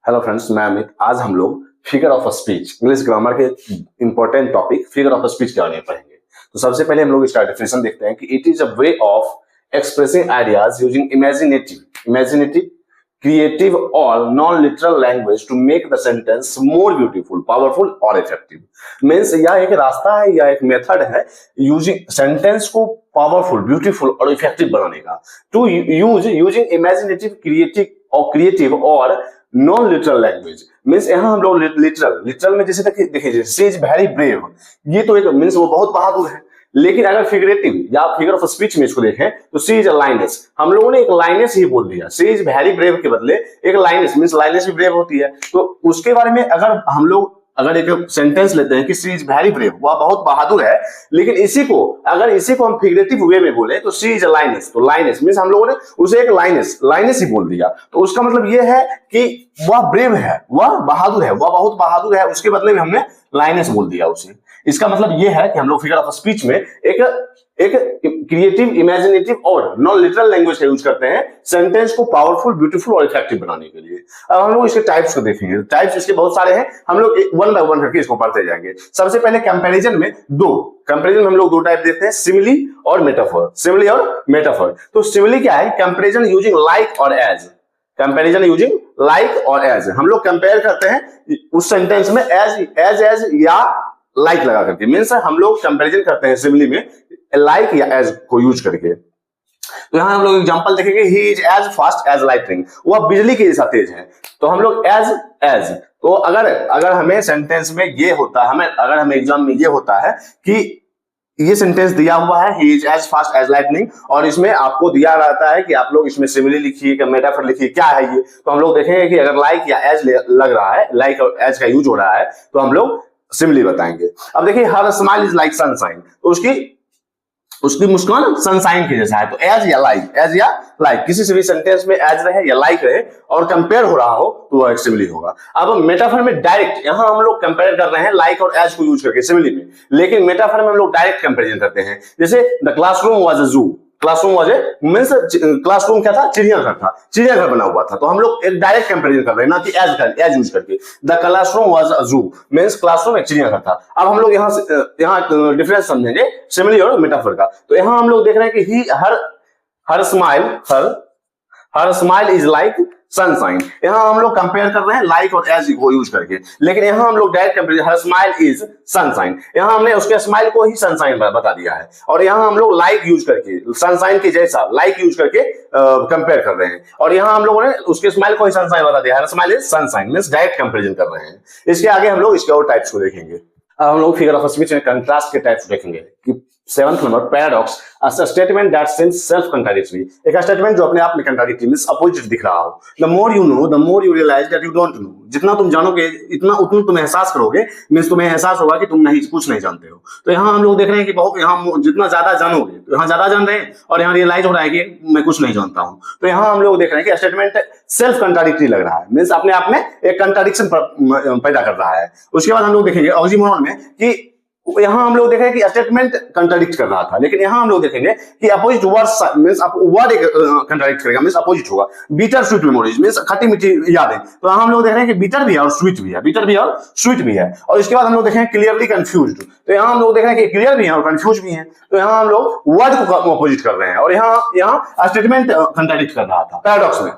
Hello friends, मैं अमित। आज हम लोग figure of speech, English grammar के important topic figure of speech के बारे में पढ़ेंगे। तो सबसे पहले हम लोग इसका डेफिनेशन देखते हैं कि it is a way of expressing ideas using imaginative creative और non literal language to make the sentence more beautiful, powerful और इफेक्टिव। मीन्स यह एक रास्ता है या एक मेथड है यूजिंग सेंटेंस को पावरफुल, ब्यूटीफुल और इफेक्टिव बनाने का। टू यूजिंग इमेजिनेटिव क्रिएटिव और नॉन लिटरल लैंग्वेज। मीन्स यहाँ हम लोग लिटरल में जैसे देखिए सी इज वेरी ब्रेव, ये तो एक मीन्स वो बहुत बहादुर है। लेकिन अगर फिगरेटिव या फिगर ऑफ स्पीच में इसको देखें तो सी इज अ लाइनेस, हम लोगों ने एक लाइनेस ही बोल दिया। सी इज वेरी ब्रेव के बदले एक लाइनेस, मीन्स लाइनेस भी ब्रेव होती है। तो उसके बारे में अगर हम लोग एक सेंटेंस लेते हैं कि सी इज वेरी ब्रेव, वह बहुत बहादुर है, लेकिन इसी को हम फिगरेटिव वे में बोले तो सी इज अ लाइनेस। तो लाइनेस मीन्स हम लोगों ने उसे एक लाइनेस ही बोल दिया। तो उसका मतलब यह है कि वह ब्रेव है, वह बहादुर है, वह बहुत बहादुर है, उसके बदले में हमने लाइनेस बोल दिया उसे। इसका मतलब यह है कि हम लोग फिगर ऑफ स्पीच में एक क्रिएटिव, इमेजिनेटिव और नॉन लिटरल लैंग्वेज का यूज करते हैं सेंटेंस को पावरफुल, ब्यूटीफुल और इफेक्टिव बनाने के लिए। अब हम लोग इसके टाइप्स को देखेंगे। टाइप्स इसके बहुत सारे हैं, हम लोग वन बाय वन करके इसको पढ़ते जाएंगे। सबसे पहले कंपैरिजन में हम लोग दो टाइप देखते हैं, सिमिली और मेटाफर। सिमिली और मेटाफर। तो सिमिली क्या है? कंपैरिजन यूजिंग लाइक और एज। कंपैरिजन यूजिंग लाइक और एज, हम लोग कंपेयर करते हैं उस सेंटेंस में एज या लाइक लगा करके। मीन्स हम लोग कंपैरिजन करते हैं सिमिली में लाइक या एज को यूज करके। तो यहां हम लोग एग्जांपल देखेंगे, he is as fast as lightning, वह बिजली के जैसा तेज है। तो हम लोग एज तो अगर हमें सेंटेंस में ये होता है, अगर हमें एग्जाम में ये होता है कि ये सेंटेंस दिया हुआ है he is as fast as lightning, और इसमें आपको दिया रहता है कि आप लोग इसमें सिमिली लिखिए, मेटाफर लिखिए, क्या है ये। तो हम लोग देखेंगे कि अगर लाइक या एज लग रहा है, लाइक और एज का यूज हो रहा है, तो हम लोग सिमिली बताएंगे। अब देखिए, her smile is like sunshine, तो उसकी मुस्कान सनशाइन के जैसा है। तो एज या लाइक किसी से भी सेंटेंस में एज रहे या लाइक रहे और कंपेयर हो रहा हो तो वह एक सिमिली होगा। अब मेटाफर में डायरेक्ट, यहां हम लोग कंपेयर कर रहे हैं लाइक और एज को यूज करके सिमिली में, लेकिन मेटाफर में हम लोग डायरेक्ट कंपेरिजन करते हैं। जैसे द क्लासरूम वाज अ जू, क्लासरूम वाज मींस क्लासरूम क्या था? चिड़ियाघर बना हुआ था। तो हम लोग एक डायरेक्ट कंपैरिजन कर रहे हैं, ना कि एज यूज करके। द क्लासरूम वाज अ जू मींस क्लासरूम एक चिड़ियाघर था। अब हम लोग यहाँ डिफरेंस समझेंगे सिमिली और मेटाफर का। तो यहाँ हम लोग देख रहे हैं कि her smile is like sunshine. यहां हम लोग कंपेयर कर रहे हैं लाइक और एज को यूज करके, लेकिन यहां हम लोग direct comparison, her smile is sunshine, यहां हमने उसके स्माइल को ही सनशाइन बता दिया है। और यहां हम लोग लाइक यूज करके, सनशाइन के जैसा लाइक यूज करके कंपेयर कर रहे हैं, और यहां हम लोगों ने उसके स्माइल को ही सनशाइन बता दिया, her smile is sunshine means direct comparison कर रहे हैं। इसके आगे हम लोग इसके और टाइप्स को देखेंगे। अब हम लोग फिगर ऑफ स्पीच में कंट्रास्ट के टाइप्स देखेंगे कि 7th number paradox, a statement that seems self contradictory, एक स्टेटमेंट जो अपने आप में कंट्राडिक्टरी मींस अपोजिट दिख रहा हो। The more you know, the more you realize that you don't know, जितना तुम जानोगे उतना तुम एहसास करोगे, मींस तुम्हें एहसास होगा कि तुम कुछ नहीं जानते हो। तो यहाँ हम लोग देख रहे हैं कि बहुत, यहाँ जितना ज्यादा जानोगे तो यहाँ ज्यादा जान रहे हैं, और यहाँ रियलाइज हो रहा है कि मैं कुछ नहीं जानता हूँ। तो यहाँ हम लोग देख रहे हैं कि स्टेटमेंट सेल्फ कंट्राडिक्टरी लग रहा है, मींस अपने आप में एक कंट्राडिक्शन पैदा कर रहा है। उसके बाद हम लोग देखेंगे ऑक्सीमोरॉन में कि यहां हम लोग देखें कि स्टेटमेंट कंट्राडिक्ट कर रहा था, लेकिन यहां हम लोग देखेंगे कि अपोजिट वर्ड मींस वर्ड एक कंट्राडिक्ट करेगा, मींस अपोजिट होगा। बिटर स्वीट मेमोरीज मींस खट्टी मीठी यादें। तो यहां हम लोग देख रहे हैं कि बिटर भी है और स्वीट भी है। और इसके बाद हम लोग देखेंगे क्लियरली कंफ्यूज्ड, तो यहां हम लोग देख रहे हैं कि क्लियर भी है और कंफ्यूज भी है। तो यहां हम लोग वर्ड को अपोजिट कर रहे हैं, और यहां स्टेटमेंट कंट्राडिक्ट कर रहा था पैराडॉक्स में।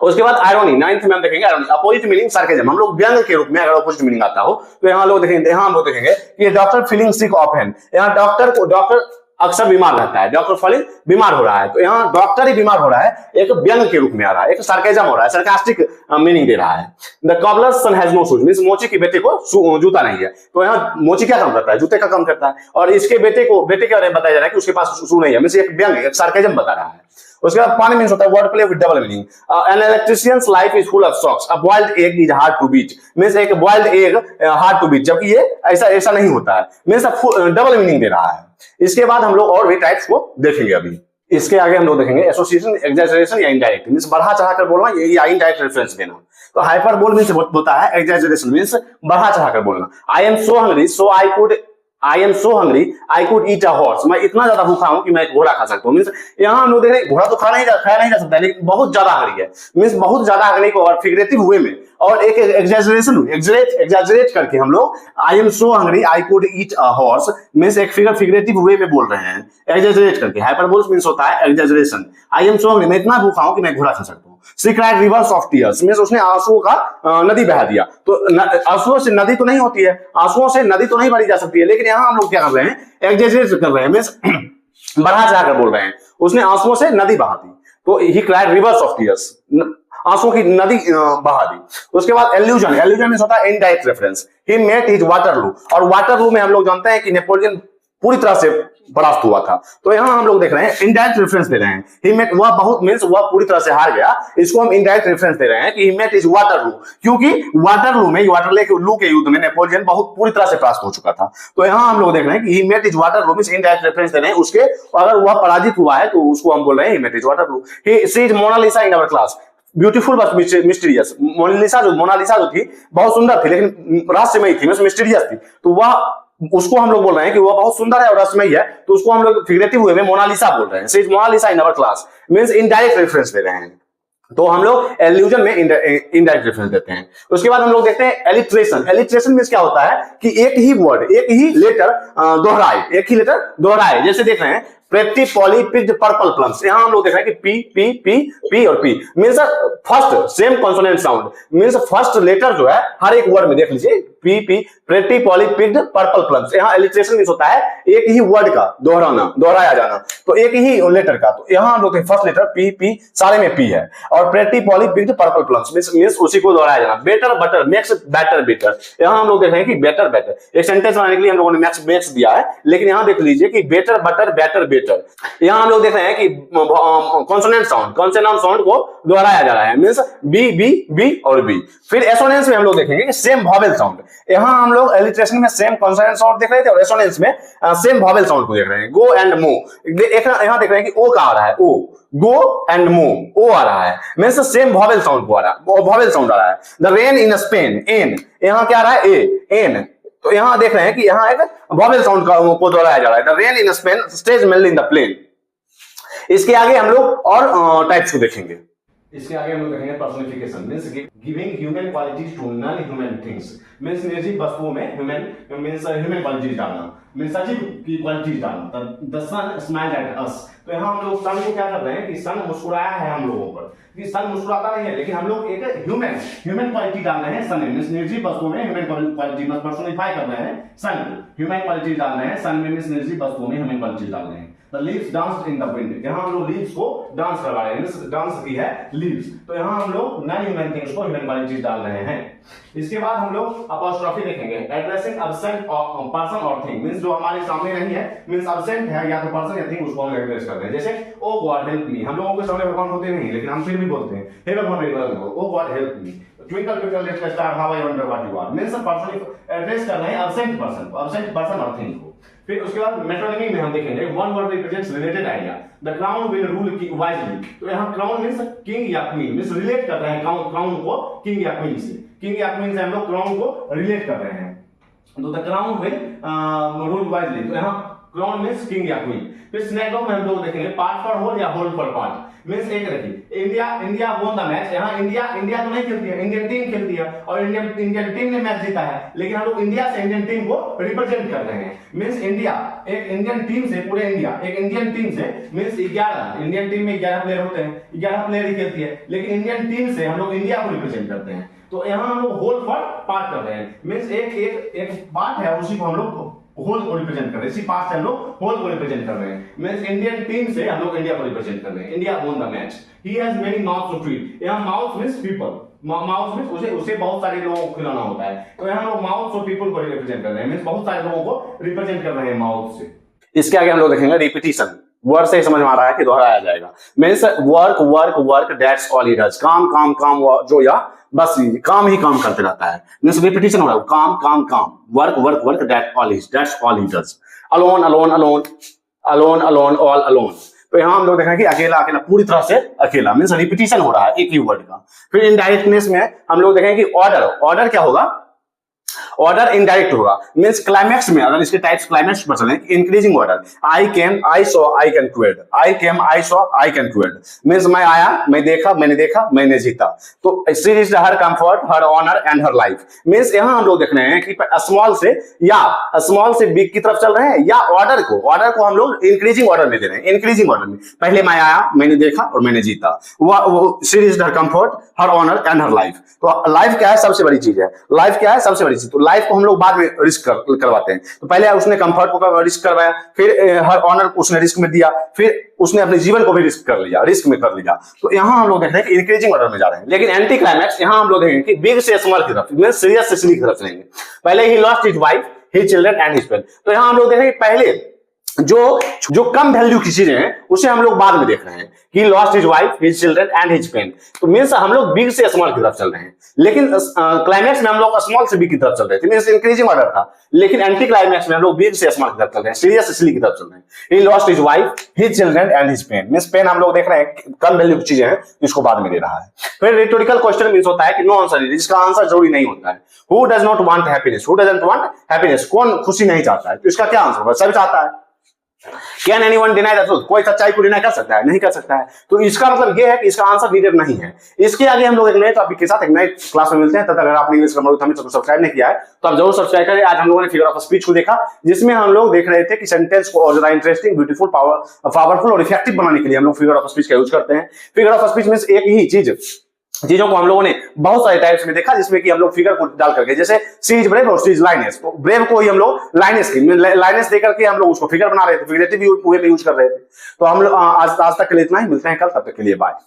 उसके बाद आयरनी, 9th में हम देखेंगे आयरनी, अपोजिट मीनिंग सार्केज्म, हम लोग व्यंग के रूप में अगर अपोजिट मीनिंग आता हो तो यहां हम लोग देखेंगे कि डॉक्टर फीलिंग सिक ऑफन, यहां डॉक्टर अक्सर बीमार रहता है, डॉक्टर फीलिंग बीमार हो रहा है। तो यहां डॉक्टर ही बीमार हो रहा है, एक व्यंग के रूप में आ रहा है, एक सार्केज्म हो रहा है, सरकास्टिक मीनिंग दे रहा है। The cobbler's son has no shoes means मोची के बेटे को जूता नहीं है। तो यहां मोची क्या काम करता है? जूते का काम करता है, और इसके बेटे के बारे में बताया जा रहा है कि उसके पास शू नहीं है, मींस एक व्यंग, एक सार्केज्म बता रहा है। उसके बाद पानी मींस होता है word play with double meaning. An electrician's life is full of shocks, a boiled egg is hard to beat means एक boiled egg hard to beat, जबकि ये ऐसा नहीं होता है, मींस डबल मीनिंग दे रहा है। इसके बाद हम लोग और भी टाइप्स को देखेंगे। अभी इसके आगे हम लोग देखेंगे एसोसिएशन, एग्जैजरेशन या इनडायरेक्ट मींस बढ़ा चढ़ा कर बोलना या इनडायरेक्ट रेफरेंस देना। तो हाइपरबोल मींस होता है एग्जैजरेशन मींस बढ़ा चढ़ा कर बोलना। I am so hungry so I could I am so hungry I could eat a horse, मैं इतना ज्यादा भूखा हूं कि मैं एक घोड़ा खा सकता हूँ। मींस यहाँ हम लोग देख रहे हैं घोड़ा तो खाया नहीं जा सकता, लेकिन बहुत ज्यादा हंग्री है, मींस बहुत ज्यादा हंग्री को और फिगरेटिव वे में और एक एग्जैजरेशन एग्जैजरेट करके हम लोग I am so hungry I could eat a horse means एक फिगरेटिव वे में बोल रहे हैं, एग्जैजरेट करके। हाइपरबोल्स मींस होता है exaggeration. I am so hungry, मैं इतना भूखा हूं कि मैं घोड़ा खा सकता हूं। She cried reverse of tears means उसने आंसुओं का नदी बहा दिया। तो आंसुओं से नदी तो नहीं होती है, आंसुओं से नदी तो नहीं भरी जा सकती है, लेकिन यहां हम लोग क्या कर रहे हैं, एग्जैजरेट कर रहे हैं, मींस बढ़ा चढ़ाकर बोल रहे हैं। उसने आंसुओं से नदी बहा दी, तो he cried reverse of tears, आंसुओं की नदी बहा दी। उसके बाद एल्यूजन, एल्यूजन मींस होता है indirect reference. He met his Waterloo, और वाटरलू में हम लोग जानते हैं कि नेपोलियन पूरी तरह से परास्त हुआ था, तो यहां हम लोग देख रहे हैं इनडायरेक्ट रेफरेंस दे रहे हैं। ही मेट, वह बहुत मींस वह पूरी तरह से हार गया, इसको हम इनडायरेक्ट रेफरेंस दे रहे हैं कि ही मेट हिज वाटरलू, क्योंकि वाटरलू में वाटरलू के युद्ध में नेपोलियन बहुत पूरी तरह से परास्त हो चुका था। तो यहां हम लोग देख रहे हैं कि he met his Waterloo means indirect reference दे रहे हैं उसके, अगर वह पराजित हुआ है तो उसको हम बोल रहे हैं he met his Waterloo. He she is Mona Lisa in our class, beautiful but mysterious. Mona Lisa जो थी बहुत सुंदर थी, लेकिन रहस्यमयी थी, मिस्टीरियस थी, तो वह उसको हम लोग बोल रहे हैं कि वह बहुत सुंदर है और रसमयी है, तो उसको हम लोग फिगरेटिव वे में मोनालिसा बोल रहे हैं। She is Mona Lisa in our class means indirect reference दे रहे हैं, तो हम लोग एल्यूजन में इनडायरेक्ट रेफरेंस देते हैं। उसके बाद हम लोग देखते हैं एलिट्रेशन। एलिट्रेशन मींस क्या होता है कि एक ही वर्ड, एक ही लेटर दोहराए, एक ही लेटर दोहराए। जैसे देख रहे हैं pretty Polly picked purple plums, यहां हम लोग देख रहे हैं कि पी पी पी पी और P means first same consonant sound, means first letter जो है हर एक वर्ड में देख लीजिए, P P pretty Polly picked purple plums. यहां एलिट्रेशन मींस होता है एक ही वर्ड का दोहराना, दोहराया जाना, तो एक ही लेटर का। तो यहां हम लोग फर्स्ट लेटर पी पी सारे में पी है, और pretty Polly picked purple plums means उसी को दोहराया जाना। Better butter makes better better, यहां हम लोग देख रहे हैं कि बेटर बेटर, एक सेंटेंस बनाने के लिए हम लोगों ने मैक्स दिया है, लेकिन यहां देख लीजिए कि बेटर बटर बेटर बेटर। यहां हम लोग देख रहे हैं कि कॉन्सोनेंट साउंड को दोहराया जा रहा है, मींस बी बी बी और बी। फिर एसोनेंस में हम लोग देखेंगे कि सेम वॉवेल साउंड, यहां हम लोग एलिट्रेशन में सेम कॉन्सोनेंट साउंड देख रहे थे और एसोनेंस में सेम वॉवेल साउंड को देख रहे हैं। गो एंड मो, यहां देख रहे हैं कि ओ का आ रहा है, ओ गो एंड मो, ओ आ रहा है, मींस सेम वॉवेल साउंड को आ रहा है, वॉवेल साउंड आ रहा है। The rain in Spain, N, यहां क्या आ रहा है, ए एन, तो यहां देख रहे हैं कि यहां एक वॉवेल साउंड को दोहराया जा रहा है। The rain in Spain stays mainly in the plain. इसके आगे हम लोग और टाइप्स को देखेंगे। इसके आगे हम लोग देखेंगे personification means giving human qualities to non human things, means निर्जीव वस्तुओं में ह्यूमन क्वालिटीज डालना, मींस सजीव की क्वालिटीज डालना। The sun smiled at us, तो यहां हम लोग सन को क्या कर रहे हैं कि सन मुस्कुराया है हम लोगों पर, कि सन मुस्कुराता नहीं है, लेकिन हम लोग एक ह्यूमन क्वालिटी डाल रहे हैं सन में, मींस निर्जीव वस्तुओं में ह्यूमन क्वालिटी में पर्सनिफाई कर रहे हैं सन को, ह्यूमन क्वालिटी डाल रहे हैं सन में, मींस निर्जीव वस्तुओं में ह्यूमन क्वालिटी डाल रहे हैं। The leaves danced in the wind, यहाँ हम लोग लीव्स को डांस करवा रहे हैं, डांस की है लीव्स, तो यहाँ हम लोग नॉन ह्यूमन थिंग्स को ह्यूमन क्वालिटीज डाल रहे हैं। इसके बाद हम लोग अपॉस्ट्रोफी देखेंगे, एड्रेसिंग एब्सेंट पर्सन और थिंग, मींस जो हमारे सामने नहीं है, मींस एब्सेंट है या तो पर्सन या थिंग, उसको हम एड्रेस करते हैं। जैसे ओ गॉड हेल्प मी, हम लोगों के सामने भगवान होते नहीं, लेकिन हम फिर भी बोलते हैं हे भगवान मेरी मदद करो, O God help me. Twinkle twinkle little star how I wonder what you are, means person address कर रहे हैं एब्सेंट पर्सन को, एब्सेंट पर्सन और थिंग को। फिर उसके बाद मेट्रोनिमी में हम देखेंगे one word represents related idea, the crown will rule wisely, तो यहाँ क्राउन मींस किंग या क्वीन, मींस रिलेट कर रहे हैं क्राउन को किंग या क्वीन से, किंग या क्वीन से हम लोग क्राउन को रिलेट कर रहे हैं। तो the crown will rule wisely, तो यहाँ क्राउन मींस किंग या क्वीन। फिर स्नैक में हम लोग देखेंगे पार्ट फॉर होल या होल फॉर पार्ट, मींस एक रखिए इंडिया वोन द मैच, यहाँ इंडिया तो नहीं खेलती है, इंडियन टीम खेलती है और इंडियन टीम ने मैच जीता है, लेकिन हम लोग इंडिया से इंडियन टीम को रिप्रेजेंट कर रहे हैं, मींस इंडिया एक इंडियन टीम से, पूरे इंडिया एक इंडियन टीम से, मींस 11 इंडियन टीम में 11 प्लेयर होते हैं, 11 प्लेयर ही खेलती है, लेकिन इंडियन टीम से हम लोग इंडिया को रिप्रेजेंट करते हैं, तो यहाँ हम लोग होल फॉर पार्ट कर रहे हैं, मींस एक पार्ट है उसी को हम लोग होल को रिप्रेजेंट कर रहे हैं, इसी पार्ट से हम लोग होल को रिप्रेजेंट कर रहे हैं, मींस इंडियन टीम से हम लोग इंडिया को रिप्रेजेंट कर रहे हैं। India won the match, he has many mouths to feed, यहां mouth means people, mouth means उसे बहुत सारे लोगों को खिलाना होता है, तो यहां लोग माउथ और पीपल को रिप्रेजेंट कर रहे हैं, मींस बहुत सारे लोगों को रिप्रेजेंट कर रहे हैं माउथ से। इसके आगे हम लोग देखेंगे रिपीटिशन, वर्ड से समझ में आ रहा है कि दोहराया जाएगा, means work work work that's all he does, काम काम काम जो या बस काम ही काम करते रहता है, मींस रिपीटिशन हो रहा है, काम काम काम, work work work that's all he does. Alone alone alone alone alone all alone, तो यहां हम लोग देखें कि अकेला अकेला, पूरी तरह से अकेला, मींस रिपीटिशन हो रहा है एक ही वर्ड का। फिर इनडायरेक्टनेस में हम लोग देखें कि ऑर्डर क्या होगा, ऑर्डर इनडायरेक्ट होगा, मींस क्लाइमैक्स में अगर इसके टाइप्स क्लाइमैक्स पर चलें, increasing order, I came, I saw, I conquered, I came, I saw, I conquered, means मैं आया, मैं देखा, मैंने जीता। तो she reached her comfort, her honour and her life, means यहां हम लोग देख रहे हैं कि स्मॉल से बिग की तरफ चल रहे हैं, या ऑर्डर को हम लोग इंक्रीजिंग ऑर्डर में दे रहे हैं। इंक्रीजिंग ऑर्डर में पहले मैं आया, मैंने देखा और मैंने जीता। वो she reached her comfort, her honour and her life. तो लाइफ क्या है? सबसे बड़ी चीज है। लाइफ क्या है? सबसे बड़ी चीज। तो लाइफ को हम लोग बाद में रिस्क करवाते हैं। तो पहले उसने कंफर्ट को रिस्क करवाया, फिर हर ऑनर को उसने रिस्क में दिया, फिर उसने अपने जीवन को भी रिस्क में कर लिया। तो यहां हम लोग देख रहे हैं कि इंक्रीजिंग ऑर्डर में जा रहे हैं। लेकिन एंटी क्लाइमैक्स यहां हम लोग देखेंगे कि बिग से स्मॉल की तरफ, मींस सीरियस से सिली की तरफ चलेंगे। पहले he lost his wife, his children and his pain. तो यहां हम लोग देख रहे हैं पहले जो कम वैल्यू की चीजें हैं उसे हम लोग बाद में देख रहे हैं। He lost his wife, his children and his pain. तो मींस हम लोग बिग से स्मॉल की तरफ चल रहे हैं, लेकिन क्लाइमैक्स में हम लोग स्मॉल से बिग की तरफ चल रहे थे, मींस इंक्रीजिंग ऑर्डर था। लेकिन एंटी क्लाइमैक्स में हम लोग बिग से स्मॉल की तरफ चल रहे हैं, सीरियस से सिली की तरफ चल रहे हैं। He lost his wife, his children and his pain, means pain हम लोग देख रहे हैं कम वैल्यू की चीजें हैं, इसको बाद में दे रहा है। फिर रिटोरिकल क्वेश्चन मींस होता है कि नो आंसर, जिसका आंसर जरूरी नहीं होता है। Who does not want happiness, who doesn't want happiness, कौन खुशी नहीं चाहता है? तो इसका क्या आंसर होगा? सभी चाहता है। Can anyone deny the truth? कोई सच्चाई को डिनाई कर सकता है? नहीं कर सकता है। तो इसका मतलब यह है कि इसका आंसर नीडेड नहीं है। इसके आगे हम लोग एक नए टॉपिक के साथ एक नए क्लास में मिलते हैं। तब तक अगर आपने इंग्लिश ग्रामर हमें सब्सक्राइब नहीं किया है तो आप जरूर सब्सक्राइब करें। आज हम लोगों ने फिगर ऑफ स्पीच को देखा, जिसमें हम लोग देख रहे थे कि सेंटेंस को और ज्यादा इंटरेस्टिंग, ब्यूटीफुल, पावरफुल और इफेक्टिव बनाने के लिए हम लोग फिगर ऑफ स्पीच का यूज करते हैं। फिगर ऑफ स्पीच मींस एक ही चीजों को हम लोगों ने बहुत सारे टाइप्स में देखा, जिसमें कि हम लोग फिगर को डाल करके, जैसे सी इज ब्रेव और सी इज लाइनेस, तो ब्रेव को ही हम लोग लाइनेस देकर के हम लोग उसको फिगर बना रहे थे, फिगरेटिव वे में यूज कर रहे थे। तो हम लोग आज तक के लिए इतना ही, मिलते हैं कल, तब तक के लिए बाय।